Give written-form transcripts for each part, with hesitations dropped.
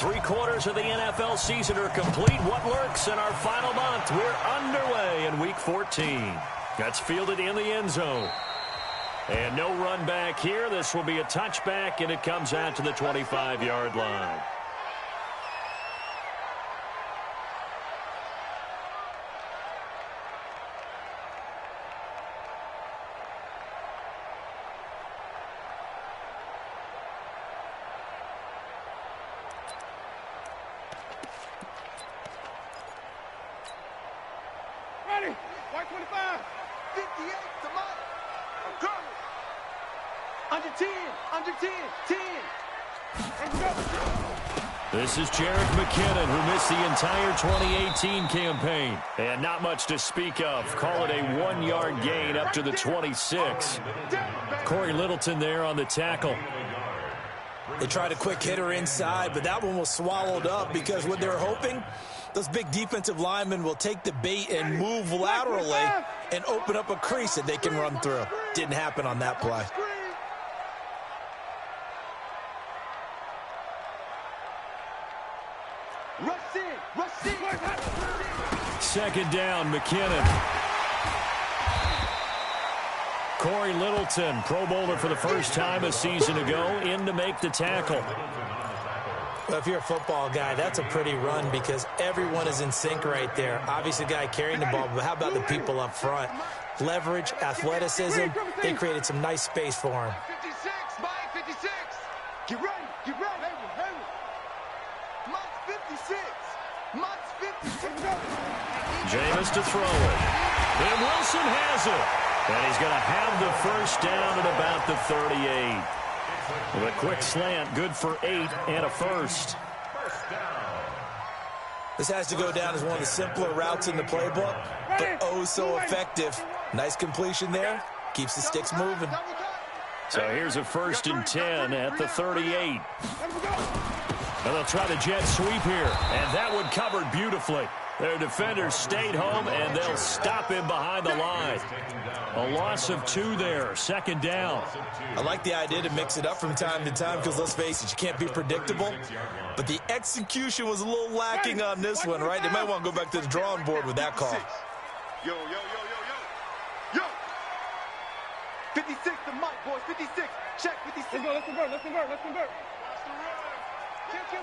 3/4 of the NFL season are complete. What lurks in our final month? We're underway in Week 14. That's fielded in the end zone. And no run back here. This will be a touchback, and it comes out to the 25-yard line. Ready? White 25. 58 to Mike. I'm coming. Under 10. Under 10. 10. And go. This is Jerick McKinnon, who missed the entire 2018 campaign. And not much to speak of. Call it a 1-yard gain up to the 26. Corey Littleton there on the tackle. They tried a quick hitter inside, but that one was swallowed up because what they're hoping, those big defensive linemen will take the bait and move laterally and open up a crease that they can run through. Didn't happen on that play. Second down, McKinnon. Corey Littleton, Pro Bowler for the first time a season ago, in to make the tackle. Well, if you're a football guy, that's a pretty run because everyone is in sync right there. Obviously, the guy carrying the ball, but how about the people up front? Leverage, athleticism, they created some nice space for him. 56, Mike, 56. Get ready, get ready. Mike's 56. Mike's 56. Jameis to throw it. And Wilson has it. And he's going to have the first down at about the 38. With a quick slant, good for 8 and a first. This has to go down as one of the simpler routes in the playbook, but oh so effective. Nice completion there. Keeps the sticks moving. So here's a 1st and 10 at the 38. And they'll try the jet sweep here. And that one covered beautifully. Their defenders stayed home, and they'll stop him behind the line. A loss of 2 there, 2nd down. I like the idea to mix it up from time to time because, let's face it, you can't be predictable. But the execution was a little lacking on this one, right? They might want to go back to the drawing board with that call. Yo, yo, yo, yo, yo. Yo. 56 to Mike, boys, 56. Check, 56. Let's go, let's convert, let's convert, let's convert.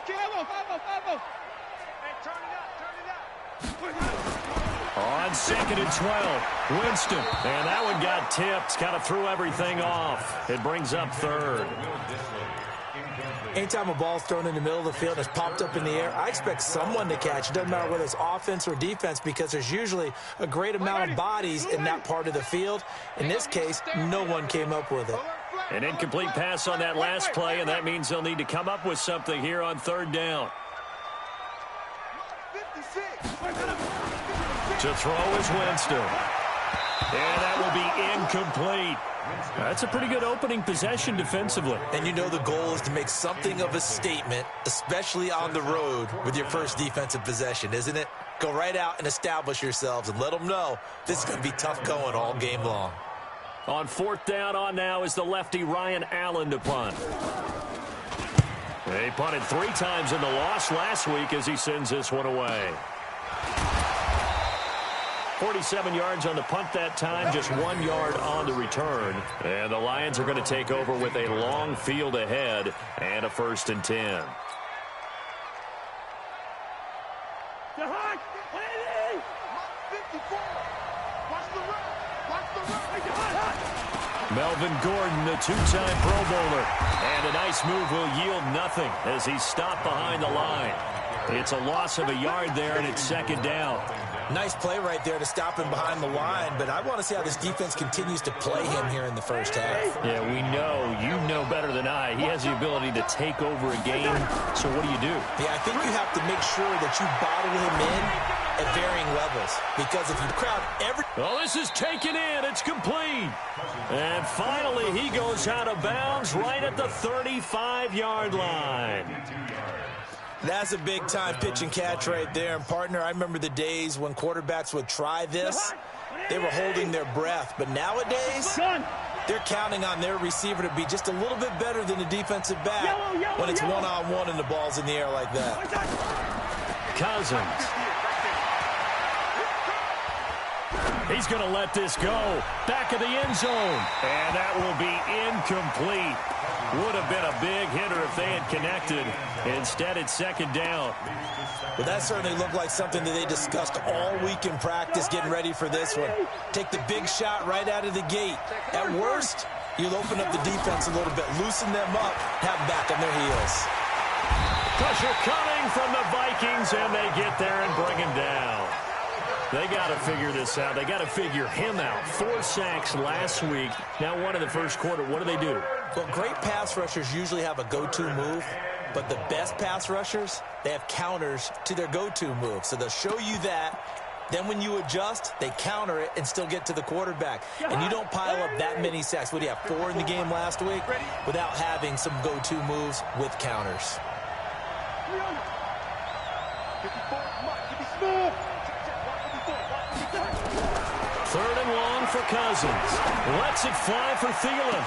Kill, 5-0. Hey, turn it up, turn it up. On 2nd and 12, Winston. And that one got tipped, kind of threw everything off. It brings up 3rd. Anytime a ball's thrown in the middle of the field and it's popped up in the air, I expect someone to catch. It doesn't matter whether it's offense or defense because there's usually a great amount of bodies in that part of the field. In this case, no one came up with it. An incomplete pass on that last play, and that means they'll need to come up with something here on 3rd down. To throw is Winston. And that will be incomplete. That's a pretty good opening possession defensively. And you know the goal is to make something of a statement, especially on the road with your first defensive possession, isn't it? Go right out and establish yourselves and let them know this is going to be tough going all game long. On 4th down on now is the lefty Ryan Allen to punt. He punted 3 times in the loss last week as he sends this one away. 47 yards on the punt that time, just 1 yard on the return. And the Lions are going to take over with a long field ahead and a 1st and 10. Melvin Gordon, the 2-time Pro Bowler. And a nice move will yield nothing as he's stopped behind the line. It's a loss of a yard there, and it's 2nd down. Nice play right there to stop him behind the line, but I want to see how this defense continues to play him here in the first half. Yeah, we know. You know better than I. He has the ability to take over a game, so what do you do? Yeah, I think you have to make sure that you bottle him in at varying levels, because if you crowd every... Well, this is taken in. It's complete. And finally, he goes out of bounds right at the 35-yard line. That's a big-time pitch and catch right there. And, partner, I remember the days when quarterbacks would try this. They were holding their breath. But nowadays, they're counting on their receiver to be just a little bit better than the defensive back when it's one-on-one and the ball's in the air like that. Cousins. He's going to let this go. Back of the end zone. And that will be incomplete. Would have been a big hitter if they had connected. Instead, it's second down. Well, that certainly looked like something that they discussed all week in practice getting ready for this one. Take the big shot right out of the gate. At worst, you'll open up the defense a little bit, loosen them up, have them back on their heels. Pressure coming from the Vikings, and they get there and bring him down. They got to figure this out. They got to figure him out. 4 sacks last week. Now one in the first quarter. What do? Well, great pass rushers usually have a go-to move, but the best pass rushers, they have counters to their go-to move. So they'll show you that. Then when you adjust, they counter it and still get to the quarterback. And you don't pile up that many sacks. What do you have, 4 in the game last week? Without having some go-to moves with counters. 3rd and long for Cousins. Lets it fly for Thielen.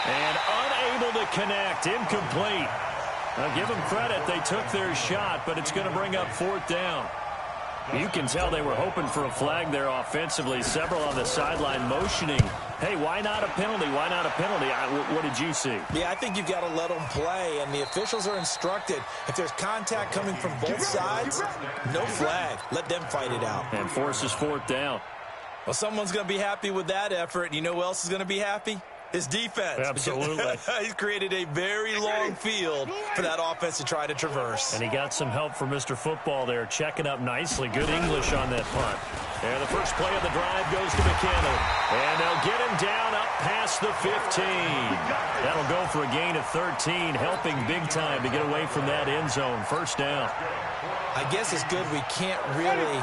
And unable to connect. Incomplete. I'll give them credit. They took their shot, but it's going to bring up 4th down. You can tell they were hoping for a flag there offensively. Several on the sideline motioning. Hey, why not a penalty? Why not a penalty? What did you see? Yeah, I think you've got to let them play, and the officials are instructed. If there's contact coming from both sides, no flag. Let them fight it out. And forces 4th down. Well, someone's going to be happy with that effort. And you know who else is going to be happy? His defense. Absolutely. He's created a very long field for that offense to try to traverse. And he got some help from Mr. Football there, checking up nicely. Good English on that punt. And the first play of the drive goes to McKinnon. And they'll get him down up past the 15. That'll go for a gain of 13, helping big time to get away from that end zone. First down. I guess it's good we can't really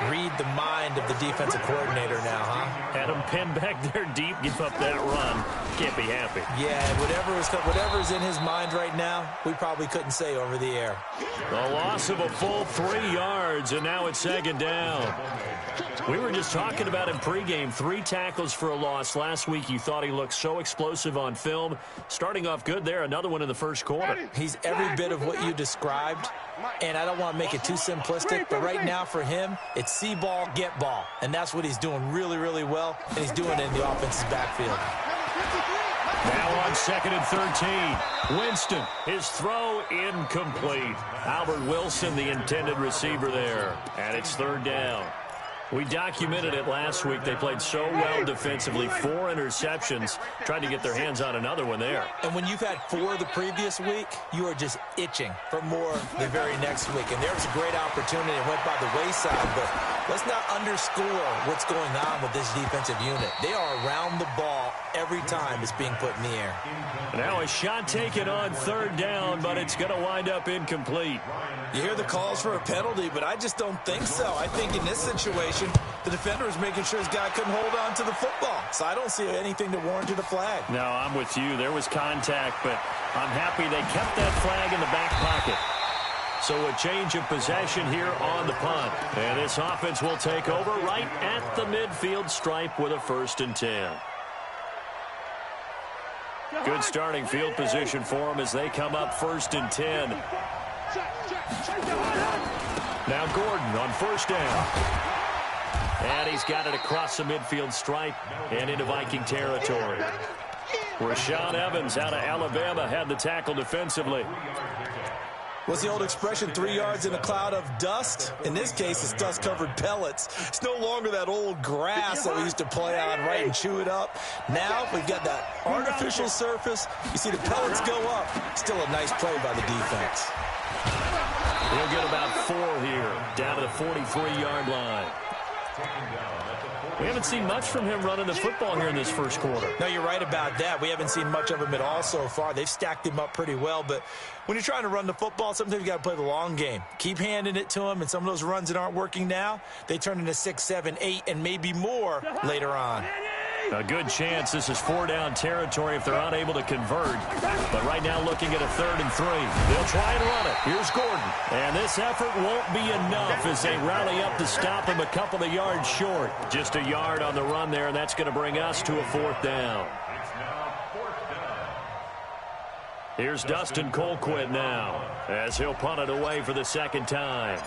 read the mind of the defensive coordinator now, huh? Had him pinned back there deep, give up that run. Can't be happy. Yeah, whatever's in his mind right now, we probably couldn't say over the air. A loss of a full 3 yards, and now it's second down. We were just talking about him pregame. 3 tackles for a loss. Last week you thought he looked so explosive on film. Starting off good there, another one in the first quarter. He's every bit of what you described, and I don't want to make it too simplistic, but right now for him, it's see ball, get ball. And that's what he's doing really, really well, and he's doing it in the offense's backfield. Now on 2nd and 13. Winston, his throw incomplete. Albert Wilson, the intended receiver there. And it's 3rd down. We documented it last week. They played so well defensively. 4 interceptions. Tried to get their hands on another one there. And when you've had 4 the previous week, you are just itching for more the very next week. And there was a great opportunity. It went by the wayside. But let's not underscore what's going on with this defensive unit. They are around the ball every time it's being put in the air. Now a shot taken on 3rd down, but it's going to wind up incomplete. You hear the calls for a penalty, but I just don't think so. I think in this situation, the defender is making sure his guy couldn't hold on to the football. So I don't see anything to warrant a flag. No, I'm with you. There was contact, but I'm happy they kept that flag in the back pocket. So a change of possession here on the punt. And this offense will take over right at the midfield stripe with a 1st and 10. Good starting field position for them as they come up 1st and 10. Now Gordon on 1st down. And he's got it across the midfield stripe and into Viking territory. Rashaan Evans out of Alabama had the tackle defensively. What's the old expression, 3 yards in a cloud of dust? In this case, it's dust-covered pellets. It's no longer that old grass that we used to play on, right, and chew it up. Now we've got that artificial surface. You see the pellets go up. Still a nice play by the defense. He'll get about 4 here, down to the 43-yard line. We haven't seen much from him running the football here in this first quarter. No, you're right about that. We haven't seen much of him at all so far. They've stacked him up pretty well, but when you're trying to run the football, sometimes you got to play the long game. Keep handing it to him, and some of those runs that aren't working now, they turn into 6, 7, 8, and maybe more later on. A good chance this is 4-down territory if they're unable to convert. But right now looking at a 3rd and 3. They'll try and run it. Here's Gordon. And this effort won't be enough as they rally up to stop him a couple of yards short. Just a yard on the run there, and that's going to bring us to a 4th down. Here's Dustin Colquitt now as he'll punt it away for the 2nd time.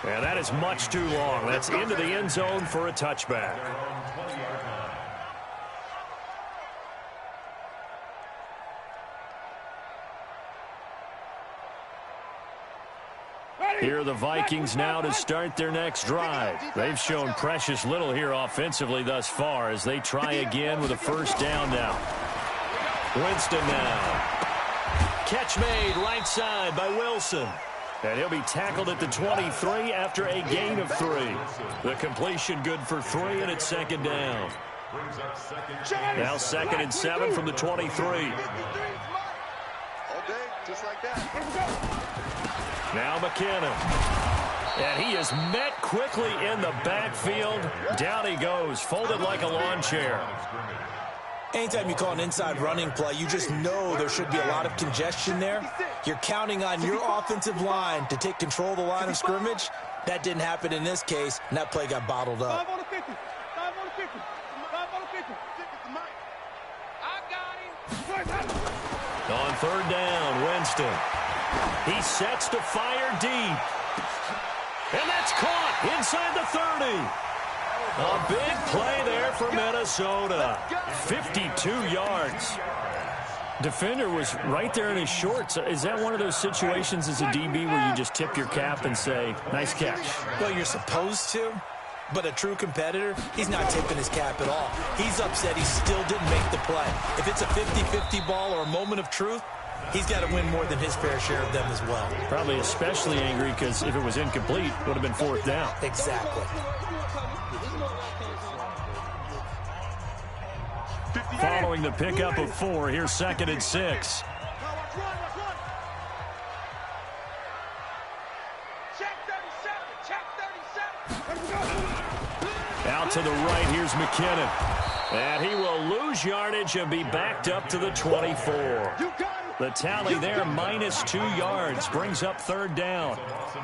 And that is much too long. That's into the end zone for a touchback. Here are the Vikings now to start their next drive. They've shown precious little here offensively thus far as they try again with a 1st down now. Winston now. Catch made right side by Wilson. And he'll be tackled at the 23 after a gain of 3. The completion good for 3, and it's 2nd down. Now 2nd and 7 from the 23. All day, just like that. Now McKinnon. And he is met quickly in the backfield. Down he goes, folded like a lawn chair. Anytime you call an inside running play, you just know there should be a lot of congestion there. You're counting on your offensive line to take control of the line of scrimmage. That didn't happen in this case, and that play got bottled up. 5 on the 50. 5 on the 50. 5 on the 50. I got him. On 3rd down, Winston. He sets to fire deep. And that's caught inside the 30. A big play there for Minnesota. 52 yards. Defender was right there in his shorts. Is that one of those situations as a DB where you just tip your cap and say, nice catch? Well, you're supposed to, but a true competitor, he's not tipping his cap at all. He's upset he still didn't make the play. If it's a 50-50 ball or a moment of truth, he's got to win more than his fair share of them as well. Probably especially angry because if it was incomplete, it would have been 4th down. Exactly. Following the pickup of 4, here's 2nd and 6. Out to the right, here's McKinnon. And he will lose yardage and be backed up to the 24. The tally there, -2 yards, brings up 3rd down.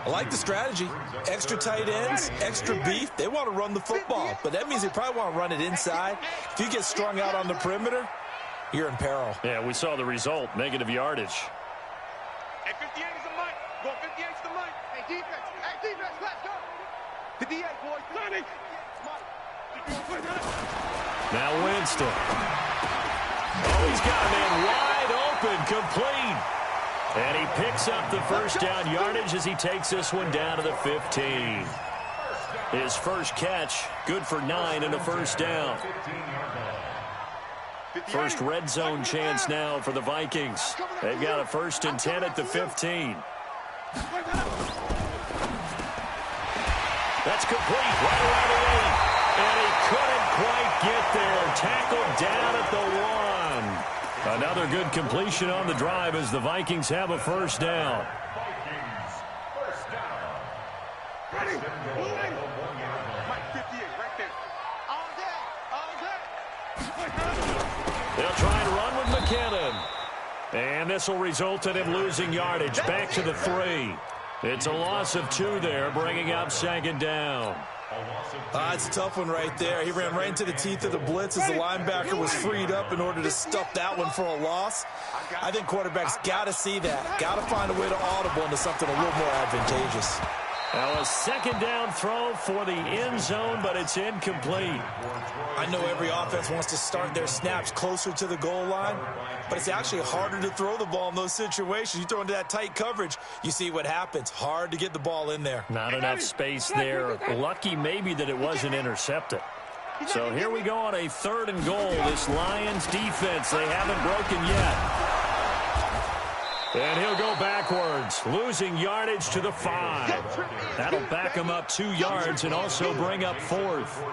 I like the strategy. Extra tight ends, extra beef. They want to run the football, but that means they probably want to run it inside. If you get strung out on the perimeter, you're in peril. Yeah, we saw the result, negative yardage. Hey, 58 is the mic. Go 58 is the mic. Hey, defense, let's go. 58, boys. Sonny. Now Winston. Oh, he's got a man wide open, complete. And he picks up the 1st down yardage as he takes this one down to the 15. His first catch, good for 9 and a 1st down. First red zone chance now for the Vikings. They've got a 1st and 10 at the 15. That's complete right around the 8. And he couldn't quite get there. Tackled down at the 1. Another good completion on the drive as the Vikings have a 1st down. They'll try and run with McKinnon. And this will result in him losing yardage back to the 3. It's a loss of 2 there, bringing up 2nd down. It's a tough one right there. He ran right into the teeth of the blitz as the linebacker was freed up in order to stuff that one for a loss. I think quarterbacks got to see that. Got to find a way to audible into something a little more advantageous. Now a 2nd down throw for the end zone, but it's incomplete. I know every offense wants to start their snaps closer to the goal line, but it's actually harder to throw the ball in those situations. You throw into that tight coverage, you see what happens. Hard to get the ball in there. Not enough space there. Lucky maybe that it wasn't intercepted. So here we go on a 3rd and goal. This Lions defense, they haven't broken yet. And he'll go backwards, losing yardage to the 5. That'll back him up 2 yards and also bring up 4th.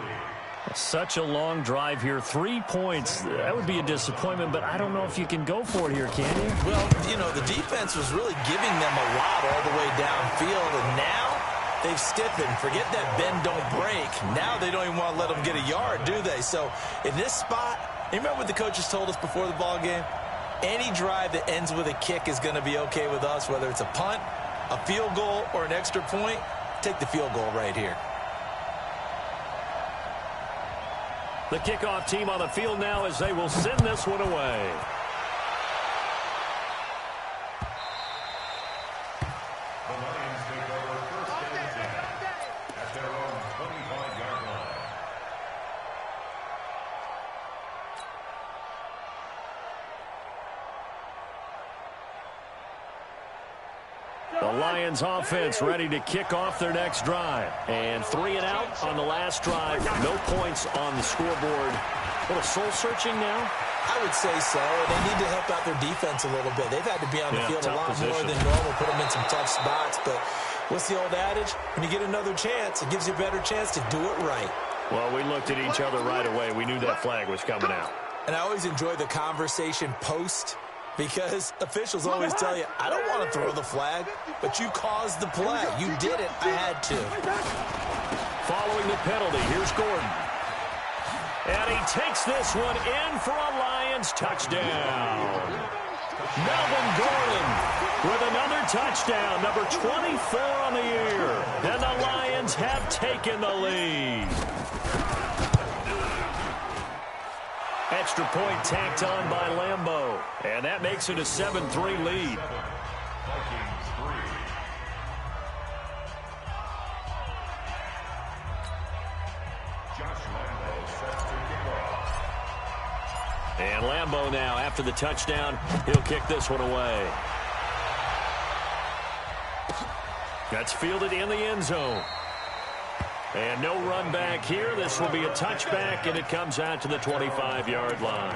Such a long drive here. 3 points. That would be a disappointment, but I don't know if you can go for it here, can you? Well, you know, the defense was really giving them a lot all the way downfield, and now they've stiffened. Forget that bend, don't break. Now they don't even want to let them get a yard, do they? So in this spot, you remember what the coaches told us before the ball game? Any drive that ends with a kick is going to be okay with us, whether it's a punt, a field goal, or an extra point. Take the field goal right here. The kickoff team on the field now as they will send this one away. The Lions take over first and 10 at their own 25-yard line. The Lions offense ready to kick off their next drive. And 3 and out on the last drive. No points on the scoreboard. A little soul-searching now? I would say so. And they need to help out their defense a little bit. They've had to be on the field a lot more than normal, put them in some tough spots. But what's the old adage? When you get another chance, it gives you a better chance to do it right. Well, we looked at each other right away. We knew that flag was coming out. And I always enjoy the conversation post, because officials always tell you, I don't want to throw the flag, but you caused the play. You did it. I had to. Following the penalty, here's Gordon. And he takes this one in for a Lions touchdown. Melvin Gordon with another touchdown, number 24 on the year. And the Lions have taken the lead. Extra point tacked on by Lambeau. And that makes it a 7-3 lead. Vikings 3. Josh Lambeau sets to kick off. And Lambeau now, after the touchdown, he'll kick this one away. That's fielded in the end zone. And no run back here. This will be a touchback, and it comes out to the 25-yard line.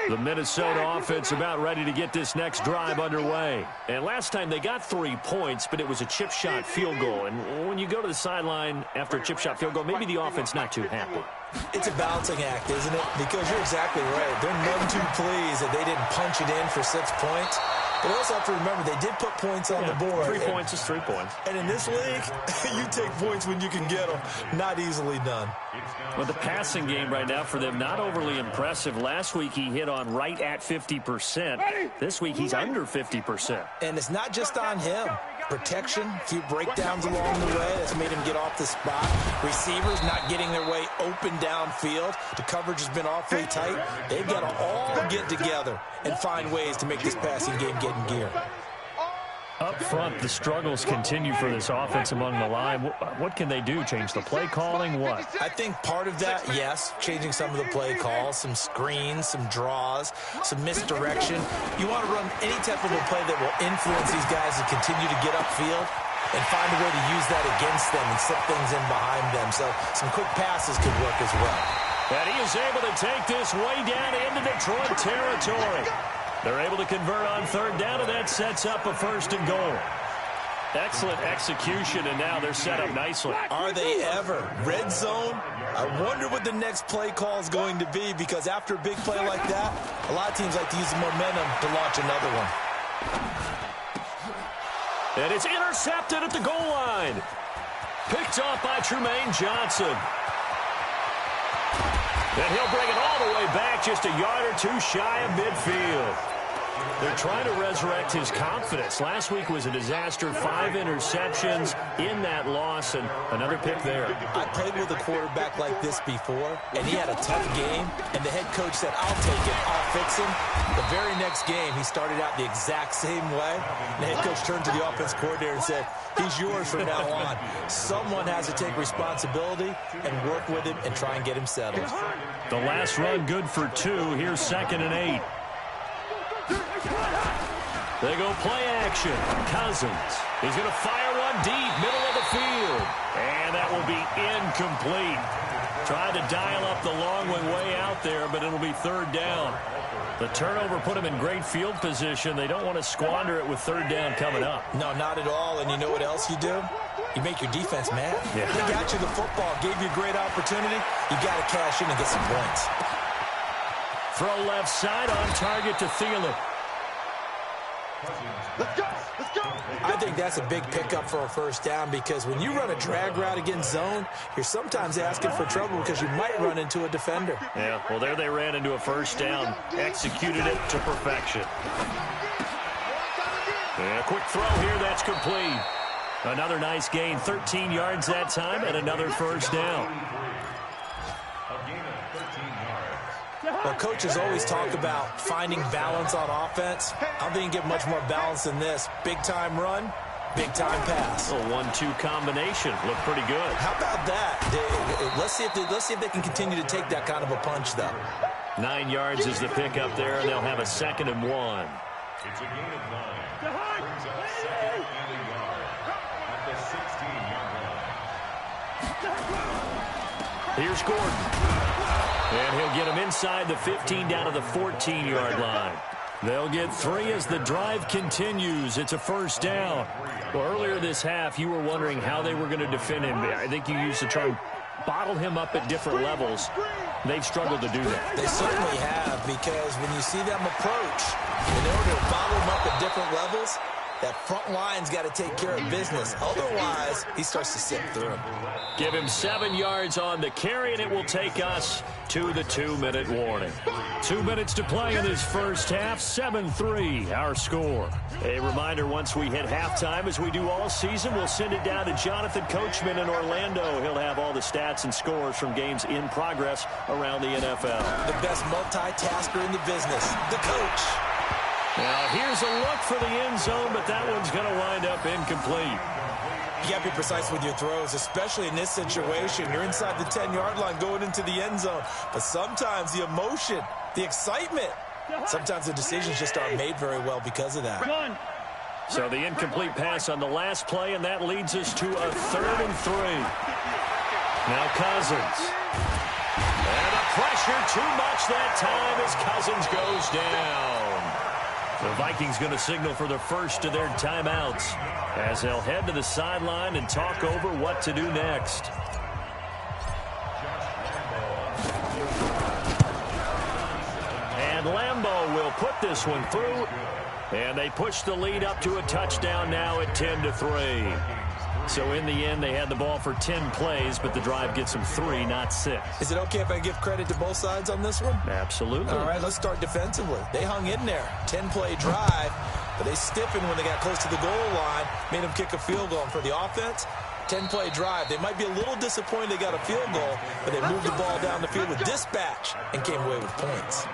The Minnesota offense about ready to get this next drive underway. And last time they got 3 points, but it was a chip shot field goal. And when you go to the sideline after a chip shot field goal, maybe the offense not too happy. It's a balancing act, isn't it? Because you're exactly right. They're none too pleased that they didn't punch it in for 6 points. But you also have to remember, they did put points on the board. 3 points is 3 points. And in this league, you take points when you can get them. Not easily done. But the passing game right now for them, not overly impressive. Last week, he hit on right at 50%. This week, he's under 50%. And it's not just on him. Protection, a few breakdowns along the way. That's made him get off the spot. Receivers not getting their way open downfield. The coverage has been awfully tight. They've got to all get together and find ways to make this passing game get in gear. Up front, the struggles continue for this offense among the line. What can they do? Change the play calling? What? I think part of that, yes, changing some of the play calls, some screens, some draws, some misdirection. You want to run any type of a play that will influence these guys to continue to get upfield and find a way to use that against them and slip things in behind them. So some quick passes could work as well. And he is able to take this way down into Detroit territory. They're able to convert on third down, and that sets up a 1st and goal. Excellent execution, and now they're set up nicely. Are they ever? Red zone? I wonder what the next play call is going to be, because after a big play like that, a lot of teams like to use the momentum to launch another one. And it's intercepted at the goal line. Picked off by Tremaine Johnson. And he'll bring it all the way back, just a yard or two shy of midfield. They're trying to resurrect his confidence. Last week was a disaster, 5 interceptions in that loss, and another pick there. I played with a quarterback like this before, and he had a tough game, and the head coach said, I'll take him, I'll fix him. The very next game, he started out the exact same way. The head coach turned to the offense coordinator and said, he's yours from now on. Someone has to take responsibility and work with him and try and get him settled. The last run good for 2. Here's 2nd and 8. They go play action. Cousins is going to fire one deep, middle of the field. And that will be incomplete. Tried to dial up the long one way out there, but it'll be third down. The turnover put them in great field position. They don't want to squander it with third down coming up. No, not at all. And you know what else you do? You make your defense mad. Yeah. They got you the football, gave you a great opportunity. You got to cash in and get some points. Throw left side on target to Thielen. Let's go. Let's go. I think that's a big pickup for a first down because when you run a drag route against zone, you're sometimes asking for trouble because you might run into a defender. Yeah, well, there they ran into a first down. Executed it to perfection. And a quick throw here. That's complete. Another nice gain. 13 yards that time and another first down. Well, coaches always talk about finding balance on offense. I don't think you get much more balance than this. Big-time run, big-time pass. A 1-2 combination. Looked pretty good. How about that? Let's see if they can continue to take that kind of a punch, though. 9 yards is the pickup there, and they'll have a 2nd and 1. It's a gain of 9. Brings up 2nd and a yard at the 16-yard line. Here's Gordon. And he'll get him inside the 15 down to the 14-yard line. They'll get 3 as the drive continues. It's a first down. Well, earlier this half, you were wondering how they were going to defend him. I think you used the term bottle him up at different levels. They've struggled to do that. They certainly have, because when you see them approach, in order to bottle him up at different levels, that front line's got to take care of business. Otherwise, he starts to sip through him. Give him 7 yards on the carry, and it will take us to the 2-minute warning. 2 minutes to play in this first half. 7-3, our score. A reminder, once we hit halftime, as we do all season, we'll send it down to Jonathan Coachman in Orlando. He'll have all the stats and scores from games in progress around the NFL. The best multitasker in the business, the coach. Now, here's a look for the end zone, but that one's going to wind up incomplete. You got to be precise with your throws, especially in this situation. You're inside the 10-yard line going into the end zone. But sometimes the emotion, the excitement, sometimes the decisions just aren't made very well because of that. So the incomplete pass on the last play, and that leads us to a 3rd and 3. Now Cousins. And the pressure too much that time as Cousins goes down. The Vikings going to signal for the first of their timeouts as they'll head to the sideline and talk over what to do next. And Lambeau will put this one through, and they push the lead up to a touchdown now at 10-3. So in the end, they had the ball for 10 plays, but the drive gets them 3, not 6. Is it okay if I give credit to both sides on this one? Absolutely. All right, let's start defensively. They hung in there. 10-play drive, but they stiffened when they got close to the goal line, made them kick a field goal. And for the offense, 10-play drive. They might be a little disappointed they got a field goal, but they moved the ball down the field with dispatch and came away with points.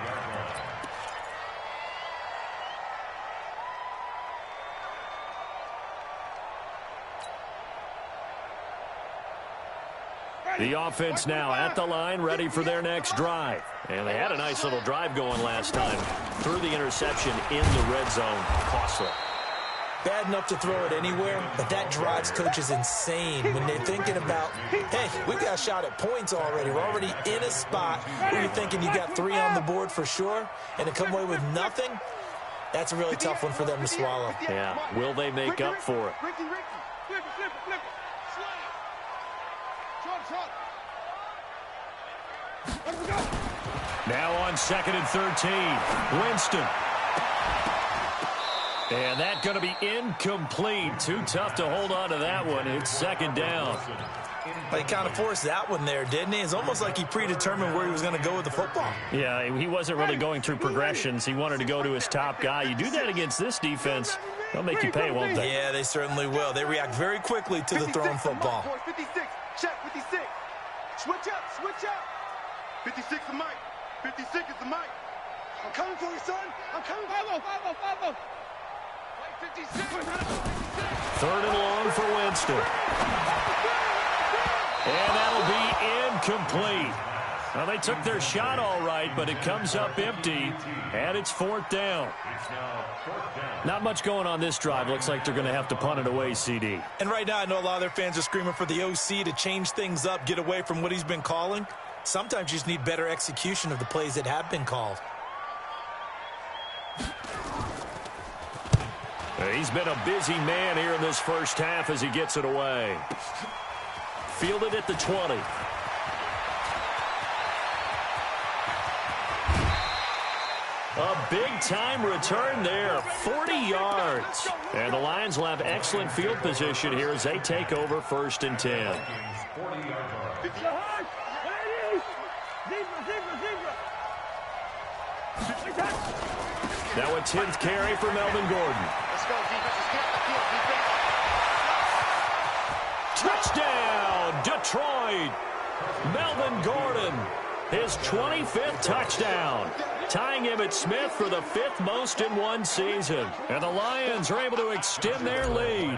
The offense now at the line, ready for their next drive. And they had a nice little drive going last time. Threw the interception in the red zone. Costly. Bad enough to throw it anywhere, but that drives coaches insane when they're thinking about, hey, we've got a shot at points already. We're already in a spot where you're thinking you got 3 on the board for sure, and to come away with nothing, that's a really tough one for them to swallow. Yeah, will they make up for it? Flip it. Now on 2nd and 13, Winston. And that's going to be incomplete. Too tough to hold on to that one. It's 2nd down. He kind of forced that one there, didn't he? It's almost like he predetermined where he was going to go with the football. Yeah, he wasn't really going through progressions. He wanted to go to his top guy. You do that against this defense, they'll make you pay, won't they? Yeah, they certainly will. They react very quickly to the thrown football. 56, check, 56. Switch up. 56 the mic. 56 is the mic. I'm coming for you, son. I'm coming. 5-0. 56. 3rd and long for Winston. And that'll be incomplete. Well, they took their shot all right, but it comes up empty, and it's 4th down. Not much going on this drive. Looks like they're going to have to punt it away, CD. And right now, I know a lot of their fans are screaming for the OC to change things up, get away from what he's been calling. Sometimes you just need better execution of the plays that have been called. He's been a busy man here in this first half as he gets it away. Fielded at the 20. A big-time return there, 40 yards. And the Lions will have excellent field position here as they take over 1st and 10. Now a 10th carry for Melvin Gordon. Let's go, defense. Touchdown, Detroit. Melvin Gordon, his 25th touchdown, tying Emmitt Smith for the 5th most in one season. And the Lions are able to extend their lead.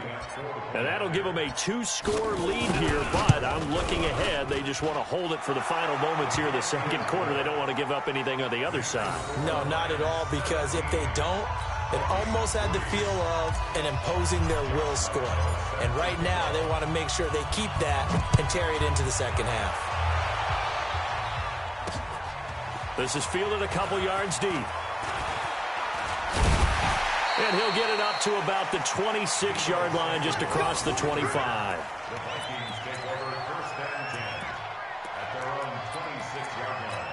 And that'll give them a 2-score lead here, but I'm looking ahead. They just want to hold it for the final moments here in the second quarter. They don't want to give up anything on the other side. No, not at all, because if they don't, it almost had the feel of an imposing their will score. And right now, they want to make sure they keep that and carry it into the second half. This is fielded a couple yards deep. And he'll get it up to about the 26-yard line, just across the 25. The Vikings take over 1st and 10 at their own 26-yard line.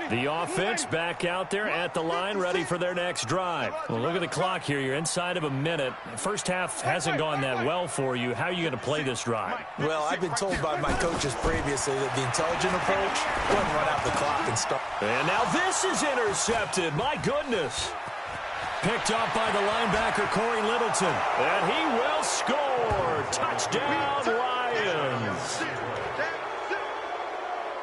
The offense back out there at the line, ready for their next drive. Well, look at the clock here. You're inside of a minute. First half hasn't gone that well for you. How are you going to play this drive? Well, I've been told by my coaches previously that the intelligent approach wouldn't run out the clock and start. And now this is intercepted. My goodness. Picked up by the linebacker, Corey Littleton. And he will score. Touchdown, Lions.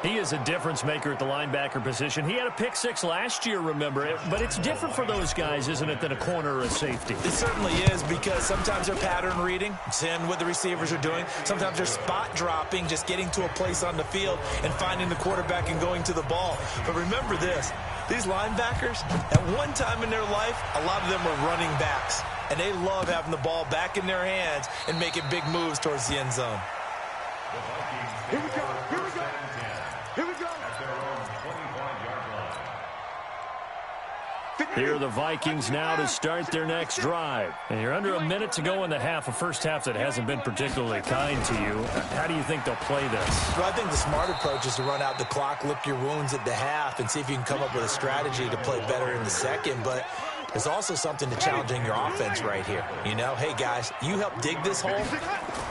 He is a difference maker at the linebacker position. He had a pick 6 last year, remember it. But it's different for those guys, isn't it, than a corner or a safety? It certainly is, because sometimes they're pattern reading, seeing what the receivers are doing. Sometimes they're spot dropping, just getting to a place on the field and finding the quarterback and going to the ball. But remember this, these linebackers, at one time in their life, a lot of them were running backs. And they love having the ball back in their hands and making big moves towards the end zone. The Vikings take over 1st and 10 at their own 25-yard line. Here are the Vikings now to start their next drive. And you're under a minute to go in the half, a first half that hasn't been particularly kind to you. How do you think they'll play this? Well, I think the smart approach is to run out the clock, lick your wounds at the half, and see if you can come up with a strategy to play better in the second. But there's also something to challenging your offense right here. You know, hey, guys, you help dig this hole.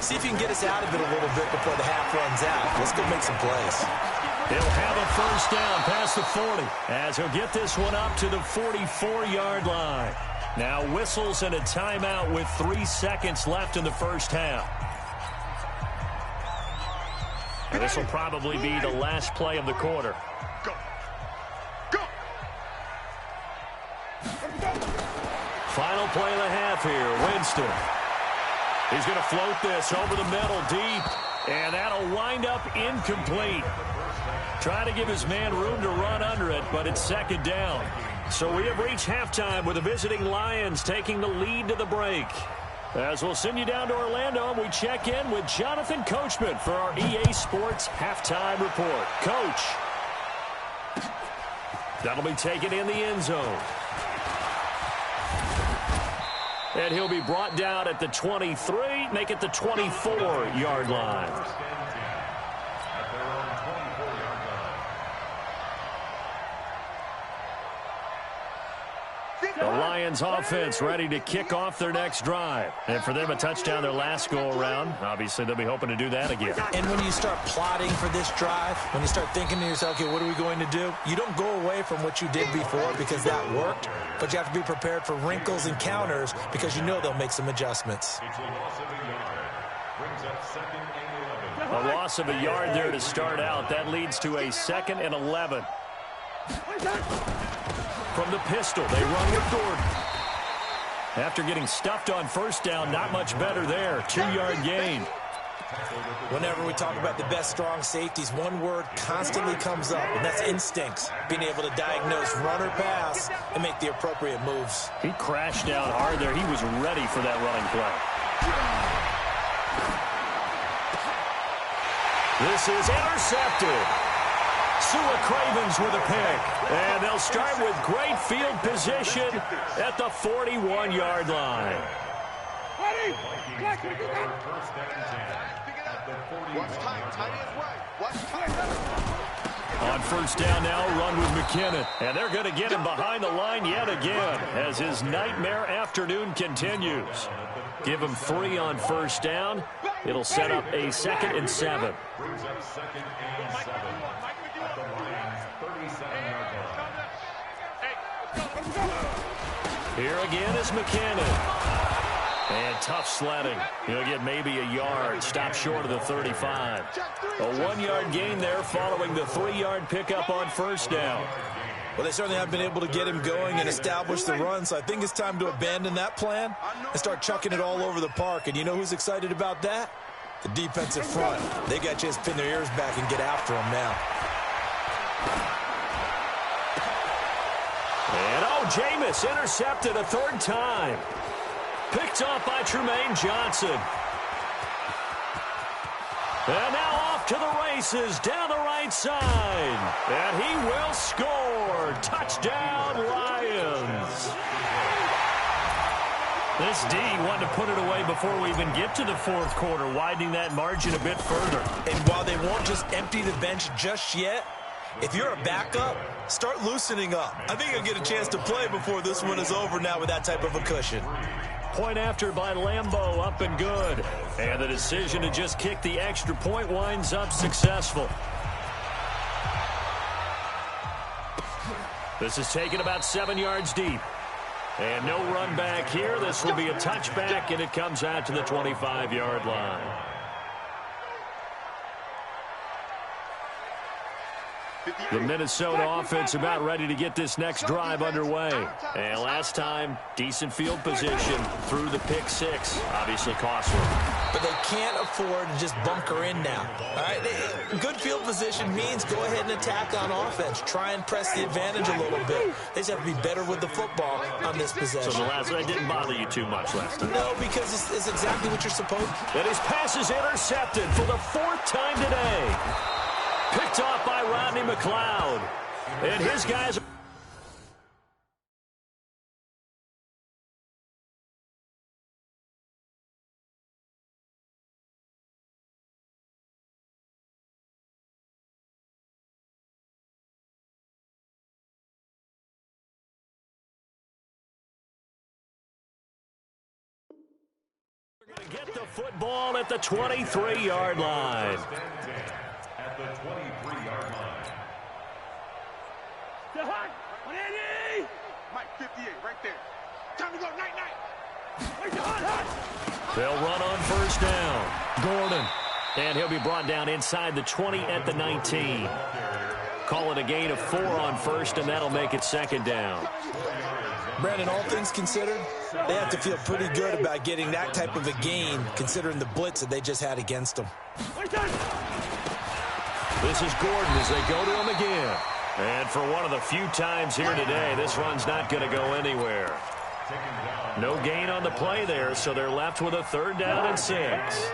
See if you can get us out of it a little bit before the half runs out. Let's go make some plays. He'll have a first down past the 40 as he'll get this one up to the 44-yard line. Now whistles and a timeout with 3 seconds left in the first half. And this will probably be the last play of the quarter. Go. Go. Final play of the half here, Winston. He's going to float this over the middle deep, and that'll wind up incomplete. Trying to give his man room to run under it, but it's second down. So we have reached halftime with the visiting Lions taking the lead to the break. As we'll send you down to Orlando, we check in with Jonathan Coachman for our EA Sports Halftime Report. Coach. That'll be taken in the end zone. And he'll be brought down at the 23, make it the 24-yard line. The Lions offense ready to kick off their next drive. And for them, a touchdown their last go-around. Obviously, they'll be hoping to do that again. And when you start plotting for this drive, when you start thinking to yourself, okay, what are we going to do? You don't go away from what you did before because that worked, but you have to be prepared for wrinkles and counters because you know they'll make some adjustments. It's a loss of a yard. Brings up 2nd and 11. A loss of a yard there to start out. That leads to a 2nd and 11. From the pistol, they run with Gordon. After getting stuffed on first down, not much better there. 2-yard gain. Whenever we talk about the best strong safeties, one word constantly comes up, and that's instincts. Being able to diagnose run or pass and make the appropriate moves. He crashed down hard there. He was ready for that running play. This is intercepted. Sua Cravens with a pick. And they'll start with great field position at the 41-yard line. On first down now, run with McKinnon. And they're going to get him behind the line yet again as his nightmare afternoon continues. Give him 3 on first down. It'll set up a 2nd and 7. Brings up 2nd and 7 at the Lions' 37-yard line. Here again is McKinnon. And tough sledding. He'll get maybe a yard. Stop short of the 35. A 1-yard gain there following the 3-yard pickup on first down. Well, they certainly have been able to get him going and establish the run, so I think it's time to abandon that plan and start chucking it all over the park. And you know who's excited about that? The defensive front. They got to just pin their ears back and get after him now. And Jameis intercepted a 3rd time. Picked off by Trumaine Johnson. And now off to the races down the right side. And he will score. Touchdown, Lions. This D wanted to put it away before we even get to the 4th quarter, widening that margin a bit further. And while they won't just empty the bench just yet, if you're a backup, start loosening up. I think you'll get a chance to play before this one is over now with that type of a cushion. Point after by Lambeau, up and good. And the decision to just kick the extra point winds up successful. This is taken about 7 yards deep. And no run back here. This will be a touchback, and it comes out to the 25-yard line. The Minnesota offense about ready to get this next drive underway. And last time, decent field position through the pick 6. Obviously costly. But they can't afford to just bunker in now. All right, good field position means go ahead and attack on offense. Try and press the advantage a little bit. They just have to be better with the football on this possession. So the last one didn't bother you too much last time? No, because it's exactly what you're supposed to. And his pass is intercepted for the 4th time today. Picked off by Rodney McLeod. And his guys are going to get the football at the 23-yard line. At the 23-yard line. Mike 58, right there. Time to go, night. They'll run on first down. Gordon. And he'll be brought down inside the 20 at the 19. Call it a gain of 4 on first, and that'll make it 2nd down. Brandon, all things considered, they have to feel pretty good about getting that type of a gain, considering the blitz that they just had against them. This is Gordon as they go to him again. And for one of the few times here today, this run's not going to go anywhere. No gain on the play there, so they're left with a 3rd down and 6.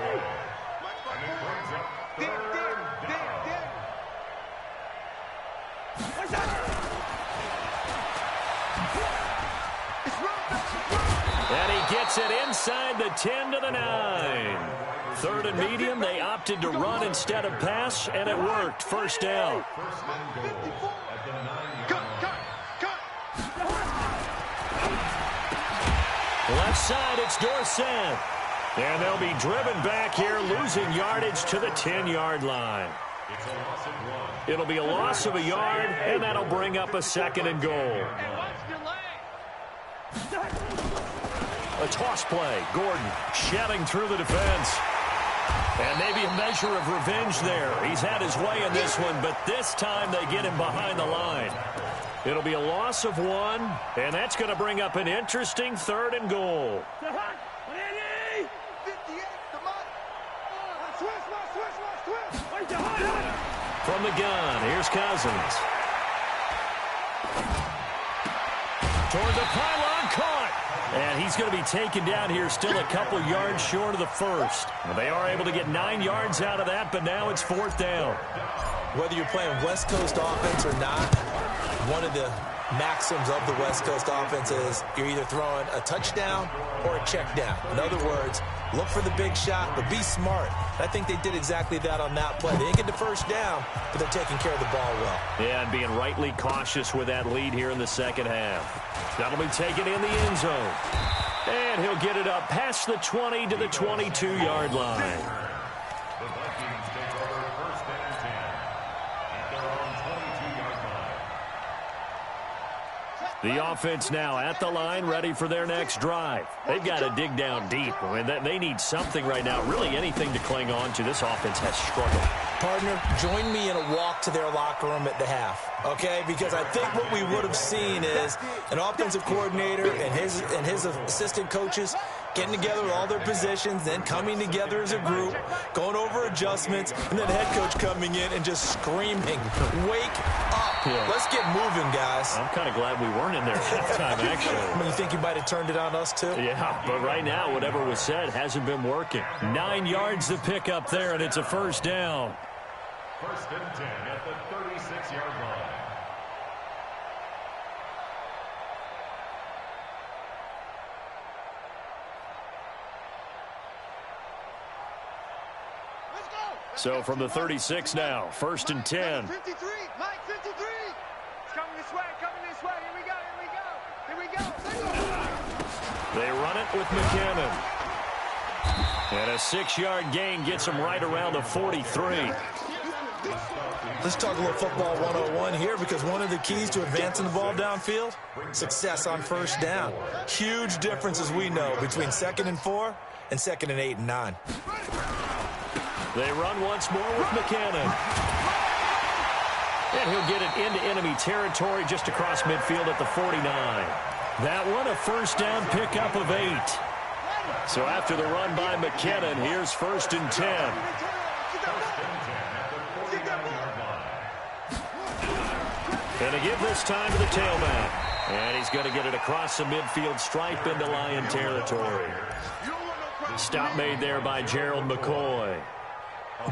And he gets it inside the 10 to the 9. 3rd and medium, they opted to run instead of pass, and it worked. First down. Left side, it's Dorsett. And they'll be driven back here, losing yardage to the 10-yard line. It'll be a loss of a yard, and that'll bring up a 2nd and goal. A toss play. Gordon shedding through the defense. And maybe a measure of revenge there. He's had his way in this one, but this time they get him behind the line. It'll be a loss of 1, and that's going to bring up an interesting 3rd and goal. From the gun, here's Cousins. Toward the pylon, caught. And he's going to be taken down here, still a couple yards short of the first. Well, they are able to get 9 yards out of that, but now it's 4th down. Whether you're playing West Coast offense or not, one of the maxims of the West Coast offense is you're either throwing a touchdown or a check down. In other words, look for the big shot, but be smart. I think they did exactly that on that play. They didn't get the first down, but they're taking care of the ball well. Yeah, and being rightly cautious with that lead here in the second half. That'll be taken in the end zone. And he'll get it up past the 20 to the 22-yard line. The Vikings take over 1st and 10 at their own 22-yard line. The offense now at the line, ready for their next drive. They've got to dig down deep. I mean, they need something right now, really anything to cling on to. This offense has struggled. Partner, join me in a walk to their locker room at the half, okay? Because I think what we would have seen is an offensive coordinator and his assistant coaches getting together with all their positions, then coming together as a group, going over adjustments, and then the head coach coming in and just screaming, "Wake up. Yeah. Let's get moving, guys." I'm kind of glad we weren't in there halftime, actually. I mean, you think you might have turned it on us, too? Yeah, but right now, whatever was said hasn't been working. 9 yards to pick up there, and it's a 1st down. 1st and 10 at the 36-yard line. So from the 36 now, 1st and 10. 53, Mike, 53. It's coming this way, Here we go. They run it with McKinnon. And a 6-yard gain gets him right around the 43. Let's talk a little football 101 here, because one of the keys to advancing the ball downfield, success on 1st down. Huge difference, as we know, between 2nd and 4 and 2nd and 8 and 9. They run once more with McKinnon. And he'll get it into enemy territory just across midfield at the 49. That one, a 1st down pickup of 8. So after the run by McKinnon, here's 1st and 10. And to give this time to the tailback. And he's going to get it across the midfield stripe into Lion territory. Stop made there by Gerald McCoy.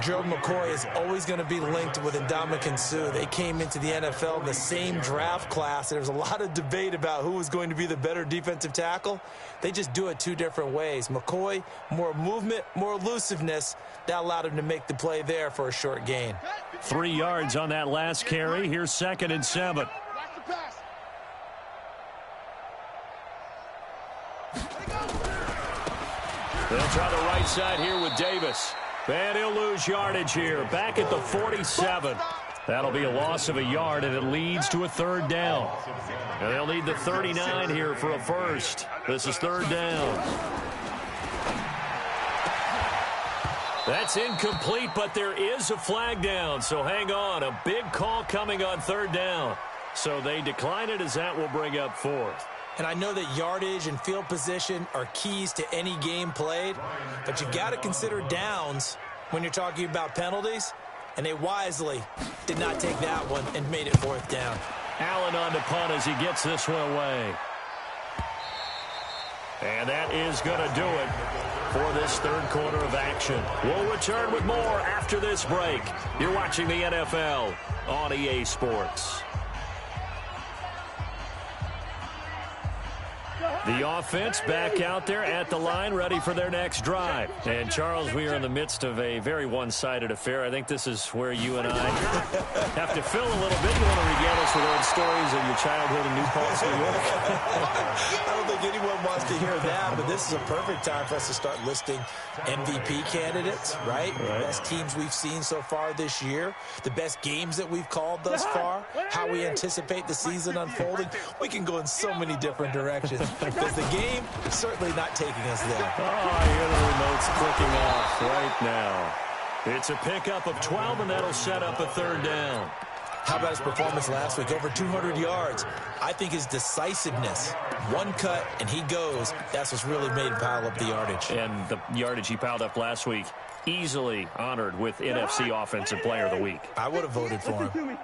Gerald McCoy is always going to be linked with Ndamukong Suh. They came into the NFL in the same draft class. There's a lot of debate about who was going to be the better defensive tackle. They just do it 2 different ways. McCoy, more movement, more elusiveness. That allowed him to make the play there for a short gain. 3 yards on that last carry. Here's 2nd and 7. They'll try the right side here with Davis. And he'll lose yardage here, back at the 47. That'll be a loss of a yard, and it leads to a 3rd down. And they'll need the 39 here for a 1st. This is 3rd down. That's incomplete, but there is a flag down, so hang on. A big call coming on 3rd down. So they decline it, as that will bring up 4th. And I know that yardage and field position are keys to any game played, but you've got to consider downs when you're talking about penalties, and they wisely did not take that one and made it 4th down. Allen on the punt as he gets this one away. And that is going to do it for this 3rd quarter of action. We'll return with more after this break. You're watching the NFL on EA Sports. The offense back out there at the line, ready for their next drive. And, Charles, we are in the midst of a very one-sided affair. I think this is where you and I have to fill a little bit. You want to regale us with old stories of your childhood in New Paltz, New York? I don't think anyone wants to hear that, but this is a perfect time for us to start listing MVP candidates, right? The best teams we've seen so far this year, the best games that we've called thus far, how we anticipate the season unfolding. We can go in so many different directions. Because the game is certainly not taking us there. Oh, I hear the remote's clicking off right now. It's a pickup of 12, and that'll set up a 3rd down. How about his performance last week? Over 200 yards. I think his decisiveness, one cut, and he goes. That's what's really made him pile up the yardage. And the yardage he piled up last week, easily honored with NFC Offensive Player of the Week. I would have voted for him.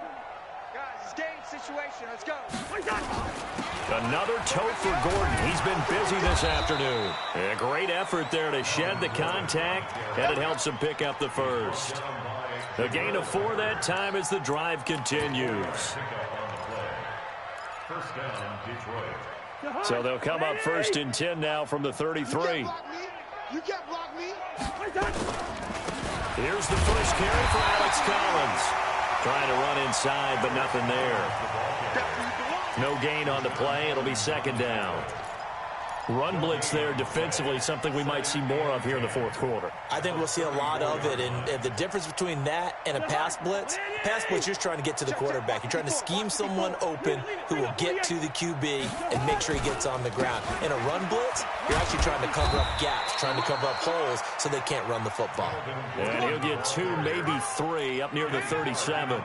Guys, it's game situation. Let's go. Another tote for Gordon. He's been busy this afternoon. A great effort there to shed the contact, and it helps him pick up the first. A gain of 4 that time as the drive continues. First down, Detroit. So they'll come up 1st and 10 now from the 33. You can't block me. Here's the first carry for Alex Collins. Trying to run inside, but nothing there. No gain on the play. It'll be 2nd down. Run blitz there defensively, something we might see more of here in the 4th quarter. I think we'll see a lot of it, and the difference between that and a pass blitz, you're just trying to get to the quarterback. You're trying to scheme someone open who will get to the QB and make sure he gets on the ground. In a run blitz, you're actually trying to cover up gaps, trying to cover up holes so they can't run the football. And he'll get 2, maybe 3 up near the 37.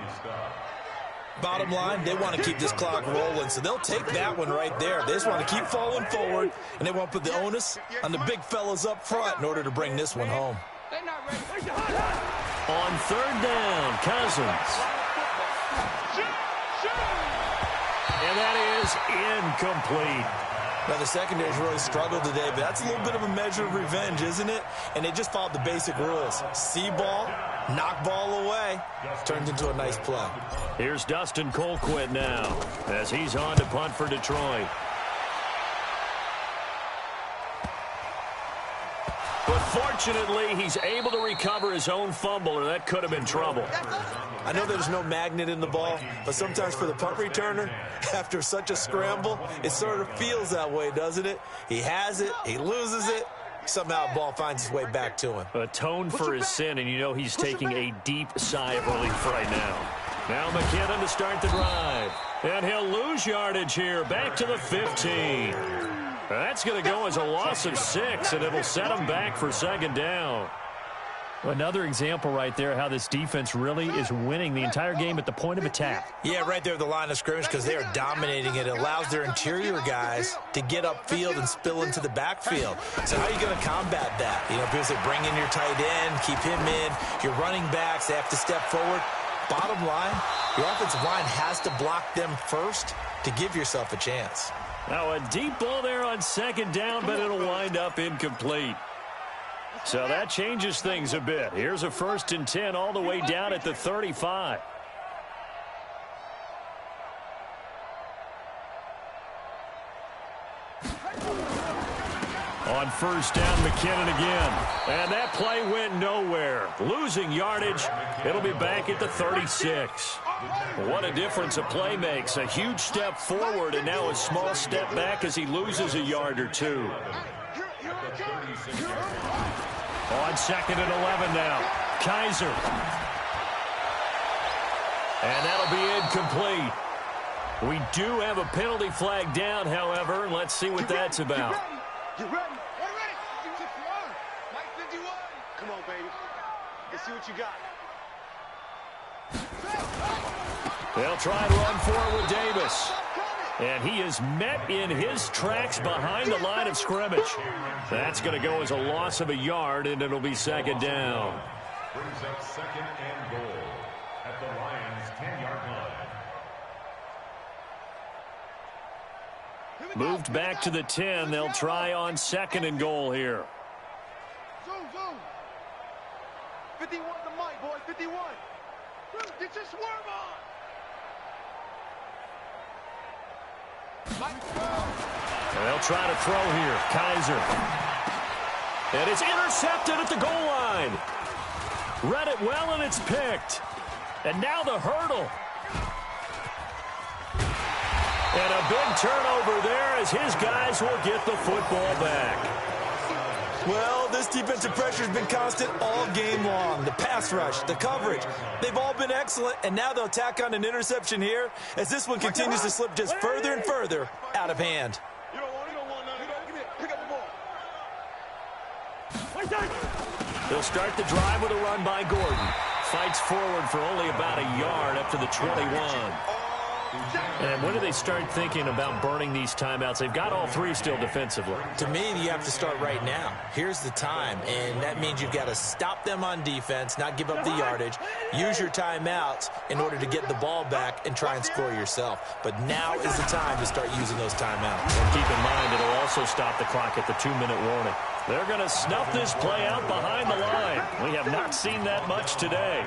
Bottom line, they want to keep this clock rolling, so they'll take that one right there. They just want to keep falling forward, and they want to put the onus on the big fellas up front in order to bring this one home. On 3rd down, Cousins. And that is incomplete. Now, the secondary's really struggled today, but that's a little bit of a measure of revenge, isn't it? And they just followed the basic rules. See ball, knock ball away, turns into a nice play. Here's Dustin Colquitt now as he's on to punt for Detroit. But fortunately, he's able to recover his own fumble, or that could have been trouble. I know there's no magnet in the ball, but sometimes for the punt returner, after such a scramble, it sort of feels that way, doesn't it? He has it, he loses it, somehow the ball finds its way back to him. Atone for his sin, and you know he's taking a deep sigh of relief right now. Now McKinnon to start the drive. And he'll lose yardage here, back to the 15. That's going to go as a loss of 6, and it'll set him back for 2nd down. Another example right there how this defense really is winning the entire game at the point of attack. Yeah, right there at the line of scrimmage because they are dominating it. It allows their interior guys to get upfield and spill into the backfield. So how are you going to combat that? You know, people say bring in your tight end, keep him in. Your running backs, they have to step forward. Bottom line, your offensive line has to block them first to give yourself a chance. Now a deep ball there on 2nd down, but it'll wind up incomplete. So that changes things a bit. Here's a 1st and 10 all the way down at the 35. On 1st down, McKinnon again. And that play went nowhere. Losing yardage. It'll be back at the 36. What a difference a play makes. A huge step forward and now a small step back as he loses a yard or 2. On 2nd and 11 now. Kaiser. And that'll be incomplete. We do have a penalty flag down, however. Let's see what that's about. You ready? We're ready. Mike 51. Come on, baby. Let's see what you got. They'll try and run forward with Davis. And he is met in his tracks behind the line of scrimmage. That's going to go as a loss of a yard, and it'll be 2nd down. Brings up 2nd and goal at the Lions' 10-yard line. Moved back to the 10. They'll try on 2nd and goal here. Zoom. 51 to Mike, boys. 51. Get your swerve on. And they'll try to throw here. Kaiser. And it's intercepted at the goal line. Read it well, and it's picked. And now the hurdle. And a big turnover there as his guys will get the football back. Well, this defensive pressure has been constant all game long. The pass rush, the coverage, they've all been excellent, and now they'll tack on an interception here as this one continues to slip just further and further out of hand. You don't want none. Pick up the ball. They'll start the drive with a run by Gordon. Fights forward for only about a yard up to the 21. And when do they start thinking about burning these timeouts? They've got all three still defensively. To me, you have to start right now. Here's the time, and that means you've got to stop them on defense, not give up the yardage, use your timeouts in order to get the ball back and try and score yourself. But now is the time to start using those timeouts. And keep in mind, it'll also stop the clock at the 2-minute warning. They're going to snuff this play out behind the line. We have not seen that much today.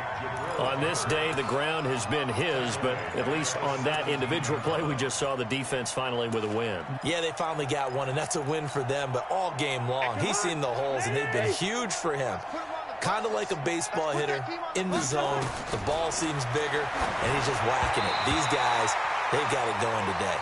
On this day, the ground has been his, but at least on that individual play, we just saw the defense finally with a win. Yeah, they finally got one, and that's a win for them, but all game long, he's seen the holes, and they've been huge for him. Kind of like a baseball hitter in the zone. The ball seems bigger, and he's just whacking it. These guys, they've got it going today.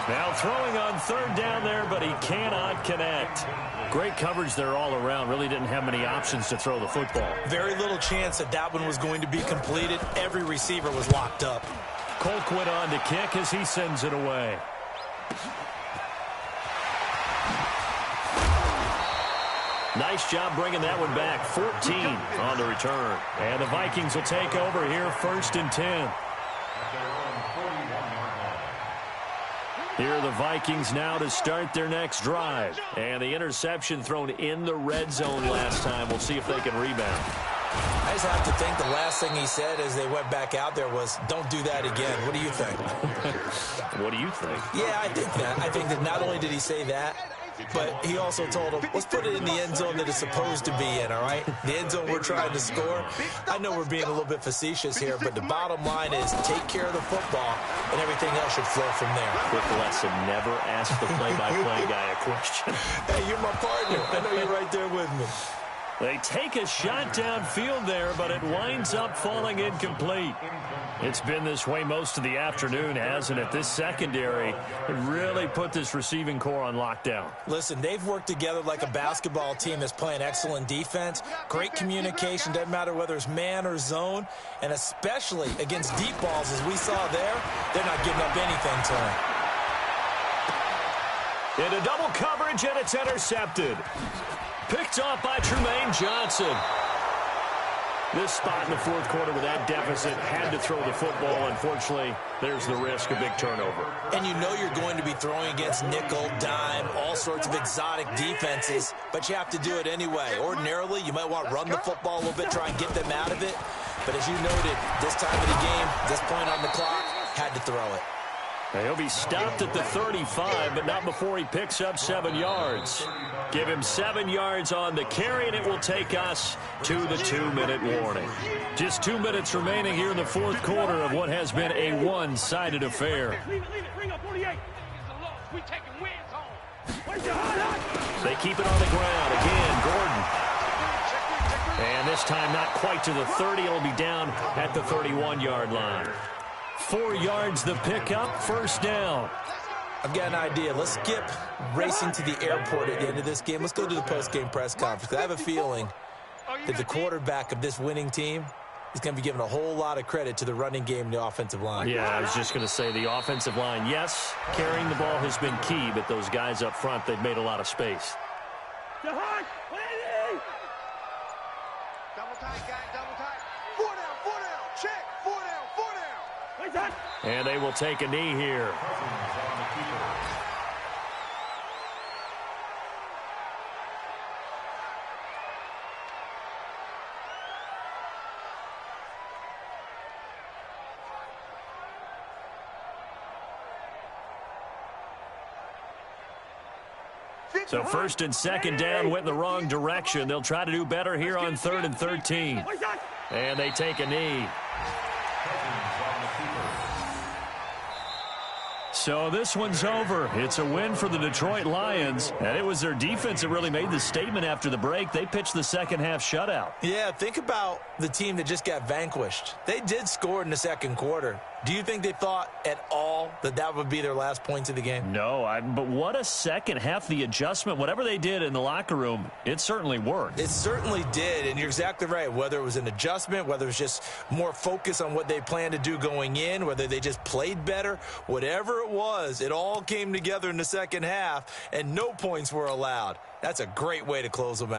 Now throwing on third down there, but he cannot connect. Great coverage there all around. Really didn't have many options to throw the football. Very little chance that that one was going to be completed. Every receiver was locked up. Colquitt on to kick as he sends it away. Nice job bringing that one back. 14 on the return. And the Vikings will take over here, 1st and 10. Here are the Vikings now to start their next drive. And the interception thrown in the red zone last time. We'll see if they can rebound. I just have to think the last thing he said as they went back out there was, don't do that again. What do you think? What do you think? Yeah, I think that. I think that not only did he say that, but he also told him, let's put it in the end zone that it's supposed to be in, all right? The end zone we're trying to score. I know we're being a little bit facetious here, but the bottom line is take care of the football, and everything else should flow from there. Quick lesson, never ask the play-by-play guy a question. Hey, you're my partner. I know you're right there with me. They take a shot downfield there, but it winds up falling incomplete. It's been this way most of the afternoon, hasn't it? This secondary really put this receiving core on lockdown. Listen, they've worked together like a basketball team that's playing excellent defense. Great communication, doesn't matter whether it's man or zone. And especially against deep balls, as we saw there, they're not giving up anything to him. Into double coverage, and it's intercepted. Picked off by Trumaine Johnson. This spot in the fourth quarter with that deficit, had to throw the football. Unfortunately, there's the risk of big turnover. And you know you're going to be throwing against nickel, dime, all sorts of exotic defenses, but you have to do it anyway. Ordinarily, you might want to run the football a little bit, try and get them out of it. But as you noted, this time of the game, this point on the clock, had to throw it. He'll be stopped at the 35, but not before he picks up 7 yards. Give him 7 yards on the carry, and it will take us to the 2-minute warning. Just 2 minutes remaining here in the fourth quarter of what has been a one-sided affair. They keep it on the ground. Again, Gordon. And this time not quite to the 30. It'll be down at the 31-yard line. 4 yards the pickup, 1st down. I've got an idea. Let's skip racing to the airport at the end of this game. Let's go to the post-game press conference. I have a feeling that the quarterback of this winning team is going to be giving a whole lot of credit to the running game and the offensive line. Yeah, I was just going to say the offensive line, yes, carrying the ball has been key, but those guys up front, they've made a lot of space. Double tight, guys, double tight. 4 down, check. 4 down. And they will take a knee here. So 1st and 2nd down went in the wrong direction. They'll try to do better here on 3rd and 13. And they take a knee. So this one's over. It's a win for the Detroit Lions, and it was their defense that really made the statement after the break. They pitched the second half shutout. Yeah, think about the team that just got vanquished. They did score in the second quarter. Do you think they thought at all that that would be their last points of the game? No, but what a second half. The adjustment, whatever they did in the locker room, it certainly worked. It certainly did, and you're exactly right. Whether it was an adjustment, whether it was just more focus on what they planned to do going in, whether they just played better, whatever it was, it all came together in the second half, and no points were allowed. That's a great way to close them out.